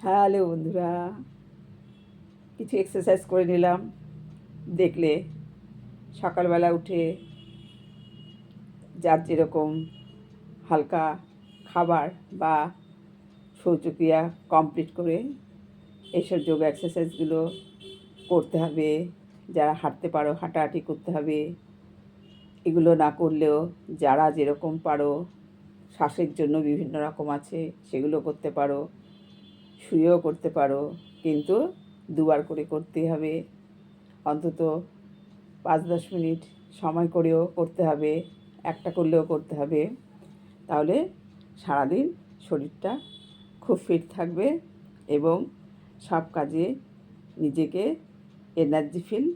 Hello বন্ধুরা, কিছু exercise করে নিলাম। দেখলে সকালবেলা উঠে যার যেরকম হালকা খাবার বা শৌচক্রিয়া কমপ্লিট করে এইসব যোগা এক্সারসাইজগুলো করতে হবে। যারা হাঁটতে পারো হাঁটাহাঁটি করতে হবে। এগুলো না করলেও যারা যেরকম পারো, শ্বাসের জন্য বিভিন্ন রকম আছে, সেগুলো করতে পারো, শুয়েও করতে পারো, কিন্তু দুবার করে করতে হবে। অন্তত 5-10 মিনিট সময় করেও করতে হবে, একটা করলেও করতে হবে। তাহলে সারাদিন শরীরটা খুব ফিট থাকবে এবং সব কাজে নিজেকে এনার্জি ফিল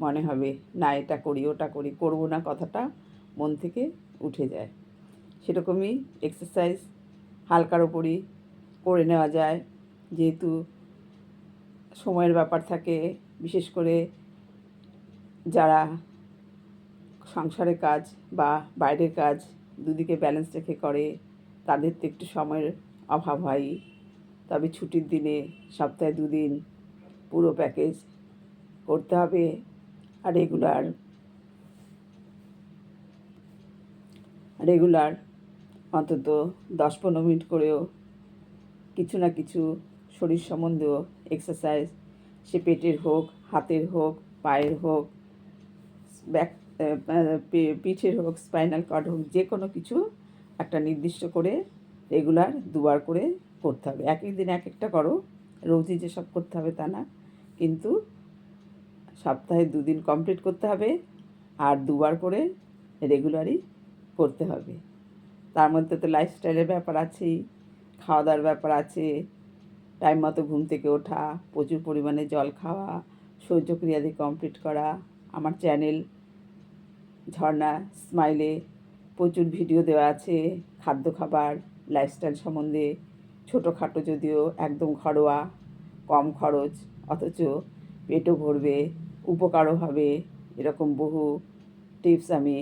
মনে হবে। না এটা করি ওটা করি, করবো না কথাটা মন থেকে উঠে যায়। সেরকমই এক্সারসাইজ হালকার ওপরই করে নেওয়া যায়, যেহেতু সময়ের ব্যাপার থাকে। বিশেষ করে যারা সংসারের কাজ বা বাইরের কাজ দুদিকে ব্যালেন্স রেখে করে, তাদের তো একটু সময়ের অভাব হয়ই। তবে ছুটির দিনে সপ্তাহে 2 দিন পুরো প্যাকেজ করতে হবে। আর রেগুলার অন্তত 10-15 মিনিট করেও কিছু না কিছু শরীর সম্বন্ধীয় এক্সারসাইজ, সে পেটের হোক, হাতের হোক, পায়ের হোক, ব্যাক পিঠের হোক, স্পাইনাল কর্ড হোক, যে কোনো কিছু একটা নির্দিষ্ট করে রেগুলার 2বার করে করতে হবে। এক এক দিন এক একটা করো, রোজই যে সব করতে হবে তা না, কিন্তু সপ্তাহে 2 দিন কমপ্লিট করতে হবে আর 2বার করে রেগুলারই করতে হবে। তার মধ্যে তো লাইফস্টাইলের ব্যাপার আছেই, খাওয়া দাওয়ার ব্যাপার আছে, টাইম মতো ঘুম থেকে ওঠা, প্রচুর পরিমাণে জল খাওয়া, শৌচক্রিয়াদি কমপ্লিট করা। আমার চ্যানেল ঝর্ণা স্মাইলে প্রচুর ভিডিও দেওয়া আছে খাদ্য খাবার লাইফস্টাইল সম্বন্ধে, ছোটোখাটো যদিও, একদম ঘরোয়া, কম খরচ, অথচ পেটও ভরবে, উপকারও হবে, এরকম বহু টিপস আমি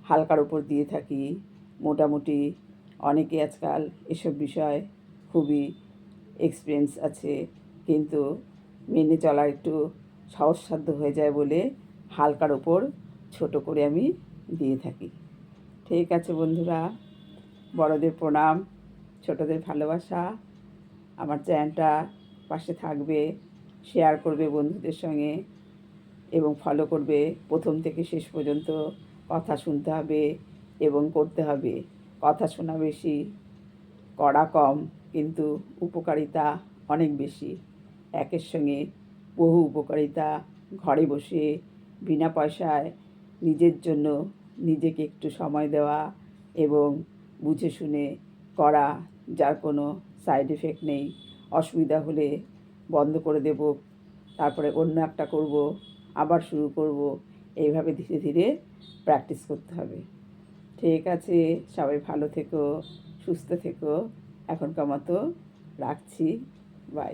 হালকার ওপর দিয়ে থাকি। মোটামুটি অনেকে আজকাল এসব বিষয় খুবই এক্সপিরিয়েন্স আছে, কিন্তু মেনে চলা একটু সহজসাধ্য হয়ে যায় বলে হালকার ওপর ছোট করে আমি দিয়ে থাকি। ঠিক আছে বন্ধুরা, বড়দের প্রণাম, ছোটদের ভালোবাসা। আমার চ্যানেলটা পাশে থাকবে, শেয়ার করবে বন্ধুদের সঙ্গে এবং ফলো করবে। প্রথম থেকে শেষ পর্যন্ত কথা শুনতে হবে এবং করতে হবে। কথা শোনা বেশি, করা কম, কিন্তু উপকারিতা অনেক বেশি। একের সঙ্গে বহু উপকারিতা। ঘরে বসে বিনা পয়সায় নিজের জন্য নিজেকে একটু সময় দেওয়া এবং বুঝে শুনে করা, যার কোনো সাইড এফেক্ট নেই। অসুবিধা হলে বন্ধ করে দেব, তারপরে অন্য একটা করব, আবার শুরু করব, এইভাবে ধীরে ধীরে প্র্যাকটিস করতে হবে। ঠিক আছে, সবাই ভালো থেকো, সুস্থ থেকো। এখনকার মতো রাখছি, বাই।